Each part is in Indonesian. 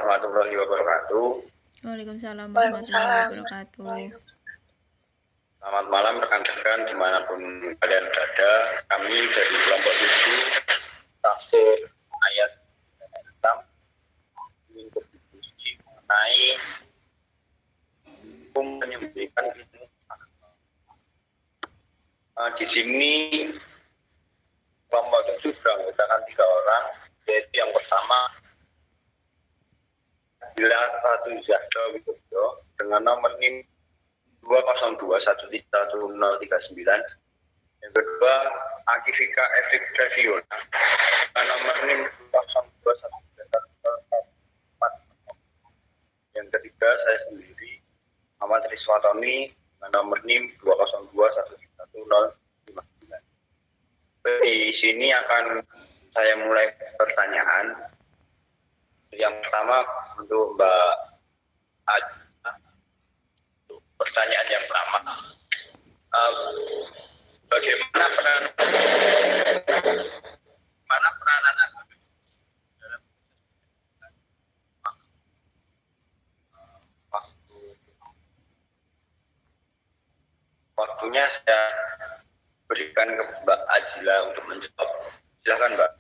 warahmatullahi wabarakatuh. Waalaikumsalam warahmatullahi wabarakatuh. Selamat malam rekan-rekan dimanapun kalian berada. Kami dari kelompok 7 tafsir ayat 6 ingin berdiskusi mengenai hukum menyembelihkan ilmu. Di sini kelompok 7 beranggotakan 3 orang, yaitu yang pertama Bila Ratu Zahra Widodo dengan nomor NIM 202131039. Yang kedua Akifika Efik Treviona dengan nomor NIM 202131044. Yang ketiga saya sendiri Muhammad Riswatoni dengan nomor NIM 202131059. Di sini akan saya mulai pertanyaan. Yang pertama untuk Mbak Adina, pertanyaan yang pertama, bagaimana peranan agama dalam waktunya saya berikan ke Mbak Adila untuk menjawab. Silakan Mbak.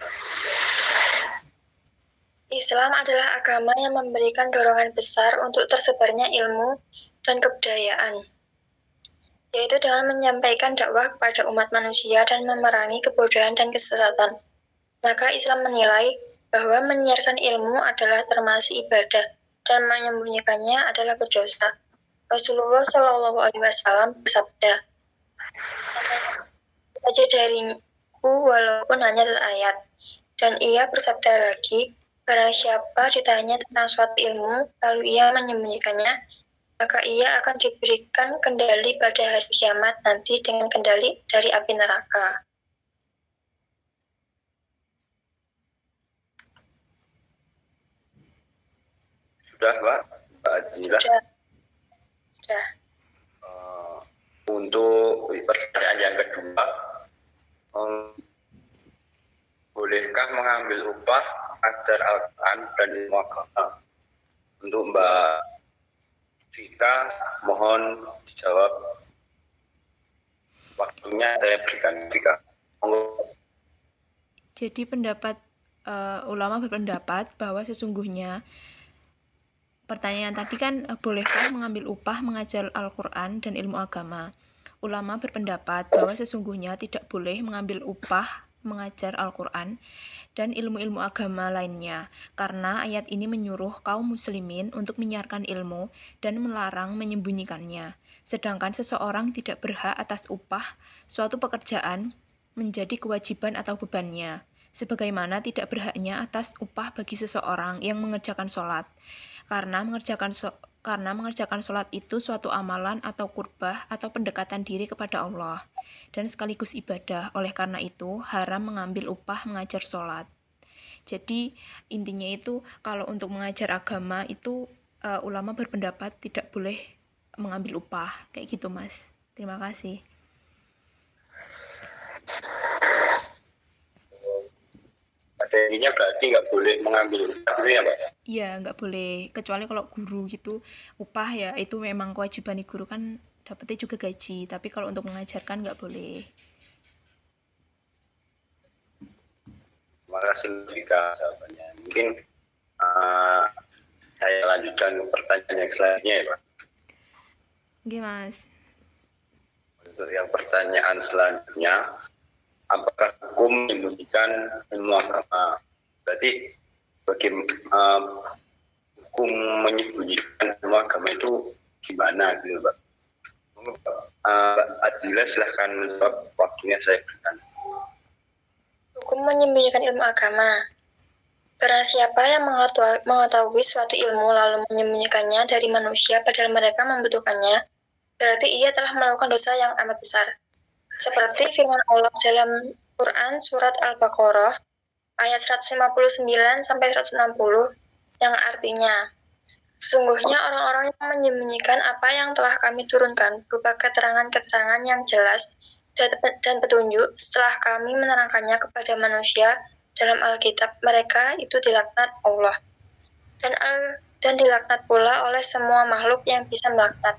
Islam adalah agama yang memberikan dorongan besar untuk tersebarnya ilmu dan kebudayaan, yaitu dengan menyampaikan dakwah kepada umat manusia dan memerangi kebodohan dan kesesatan. Maka Islam menilai bahwa menyiarkan ilmu adalah termasuk ibadah dan menyembunyikannya adalah berdosa. Rasulullah Shallallahu Alaihi Wasallam bersabda, "Saja dariku walaupun hanya ayat." Dan ia bersabda lagi, barang siapa ditanya tentang suatu ilmu, lalu ia menyembunyikannya, maka ia akan diberikan kendali pada hari kiamat nanti dengan kendali dari api neraka. Sudah Mbak Adila? Sudah. Untuk pertanyaan yang kedua, bolehkah mengambil upah ajar Al-Quran dan ilmu agama? Untuk Mbak Vika, mohon dijawab. Waktunya saya berikan Vika. Jadi ulama berpendapat bahwa sesungguhnya pertanyaan tadi kan, bolehkah mengambil upah mengajar Al-Quran dan ilmu agama? Ulama berpendapat bahwa sesungguhnya tidak boleh mengambil upah mengajar Al-Quran dan ilmu-ilmu agama lainnya, karena ayat ini menyuruh kaum muslimin untuk menyiarkan ilmu dan melarang menyembunyikannya. Sedangkan seseorang tidak berhak atas upah suatu pekerjaan menjadi kewajiban atau bebannya, sebagaimana tidak berhaknya atas upah bagi seseorang yang mengerjakan sholat. Karena mengerjakan sholat itu suatu amalan atau kurbah atau pendekatan diri kepada Allah, dan sekaligus ibadah. Oleh karena itu, haram mengambil upah mengajar sholat. Jadi, intinya itu, kalau untuk mengajar agama itu, ulama berpendapat tidak boleh mengambil upah. Kayak gitu, Mas. Terima kasih. Adanya berarti nggak boleh mengambil upah itu ya Mbak? Iya, nggak boleh. Kecuali kalau guru gitu, upah ya itu memang kewajiban guru kan, dapetnya juga gaji. Tapi kalau untuk mengajarkan nggak boleh. Terima kasih Vika jawabannya. Mungkin saya lanjutkan ke pertanyaan yang selanjutnya ya Pak. Oke Mas. Untuk yang pertanyaan selanjutnya, apakah hukum menyembunyikan ilmu agama? Berarti hukum menyembunyikan ilmu agama itu gimana gitu Pak? Adila silahkan menjawab, waktunya saya berikan. Hukum menyembunyikan ilmu agama. Barang siapa yang mengetahui suatu ilmu lalu menyembunyikannya dari manusia padahal mereka membutuhkannya, berarti ia telah melakukan dosa yang amat besar. Seperti firman Allah dalam Quran surat Al-Baqarah ayat 159-160 yang artinya, sesungguhnya orang-orang yang menyembunyikan apa yang telah kami turunkan berupa keterangan-keterangan yang jelas dan petunjuk setelah kami menerangkannya kepada manusia dalam Alkitab, mereka itu dilaknat Allah. dan dilaknat pula oleh semua makhluk yang bisa melaknat,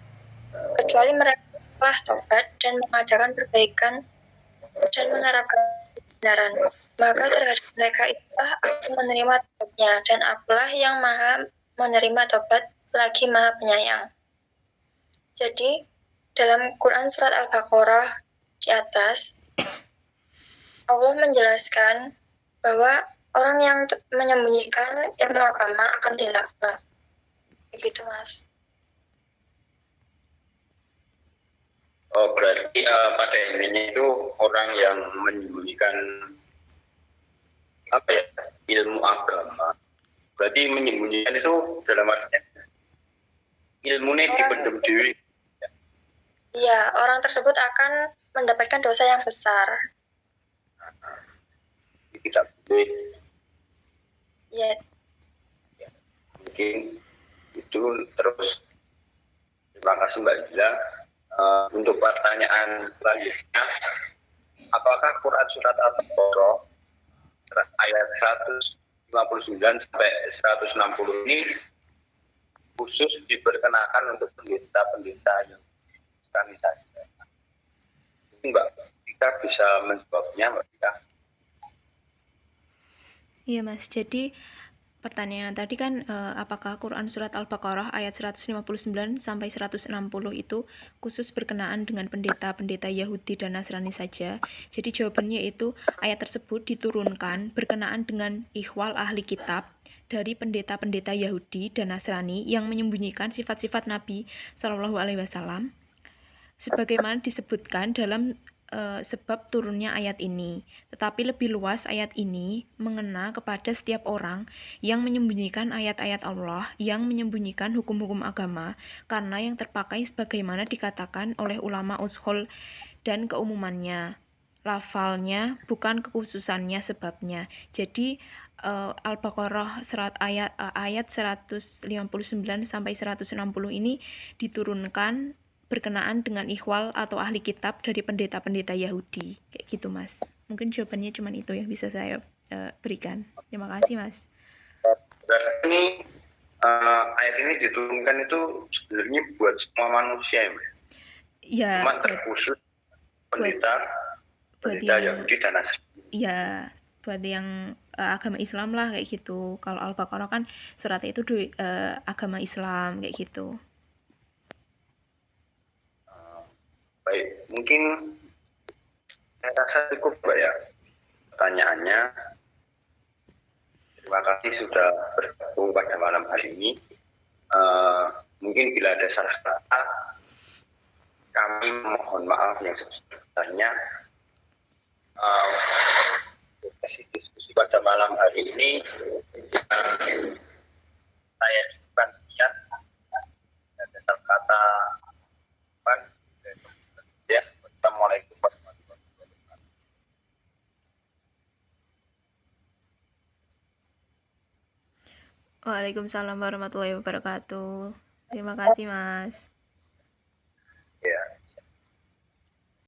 kecuali mereka telah tobat dan mengadakan perbaikan dan menerapkan kebenaran. Maka terhadap mereka itulah aku menerima tobatnya, dan akulah yang maha menerima tobat lagi maha penyayang. Jadi dalam Quran surat Al-Baqarah di atas, Allah menjelaskan bahwa orang yang menyembunyikan ilmu agama akan dilaknat. Begitu, Mas. Oh, berarti pada intinya itu orang yang menyembunyikan apa ya, ilmu agama. Berarti menyembunyikan itu dalam artinya ilmunya dipendam diri. Iya, orang tersebut akan mendapatkan dosa yang besar. Tidak boleh. Ya. Mungkin itu. Terus terima kasih Mbak Gila. Untuk pertanyaan selanjutnya, apakah Quran surat Al-Baqarah ayat 159 sampai 160 ini khusus diperkenakan untuk pendeta-pendeta yang kami saja? Mbak Tika bisa menjawabnya, Mbak Tika? Iya Mas, jadi pertanyaan tadi kan apakah Quran surat Al-Baqarah ayat 159 sampai 160 itu khusus berkenaan dengan pendeta-pendeta Yahudi dan Nasrani saja? Jadi jawabannya itu ayat tersebut diturunkan berkenaan dengan ikhwal ahli kitab dari pendeta-pendeta Yahudi dan Nasrani yang menyembunyikan sifat-sifat Nabi Shallallahu Alaihi Wasallam, sebagaimana disebutkan dalam sebab turunnya ayat ini. Tetapi lebih luas ayat ini mengena kepada setiap orang yang menyembunyikan ayat-ayat Allah, yang menyembunyikan hukum-hukum agama, karena yang terpakai sebagaimana dikatakan oleh ulama ushul dan keumumannya, lafalnya bukan kekhususannya sebabnya. Jadi Al-Baqarah ayat 159 sampai 160 ini diturunkan berkenaan dengan ikhwal atau ahli kitab dari pendeta-pendeta Yahudi, kayak gitu Mas. Mungkin jawabannya cuma itu yang bisa saya berikan. Terima kasih Mas. Berarti ini ayat ini diturunkan itu sebenarnya buat semua manusia ya, Mbak? Ya. Cuma terkhusus pendeta Yahudi dan Nasrani. Iya, buat yang agama Islam lah kayak gitu. Kalau Al-Baqarah kan suratnya itu agama Islam kayak gitu. Baik, mungkin saya rasa cukup Mbak ya pertanyaannya. Terima kasih sudah bergabung pada malam hari ini. Mungkin bila ada salah kata, kami mohon maaf yang sebesar-besarnya. Diskusi pada malam hari ini saya cukupkan sekian. Ada kata ya. Assalamualaikum warahmatullahi wabarakatuh. Waalaikumsalam warahmatullahi wabarakatuh. Terima kasih Mas.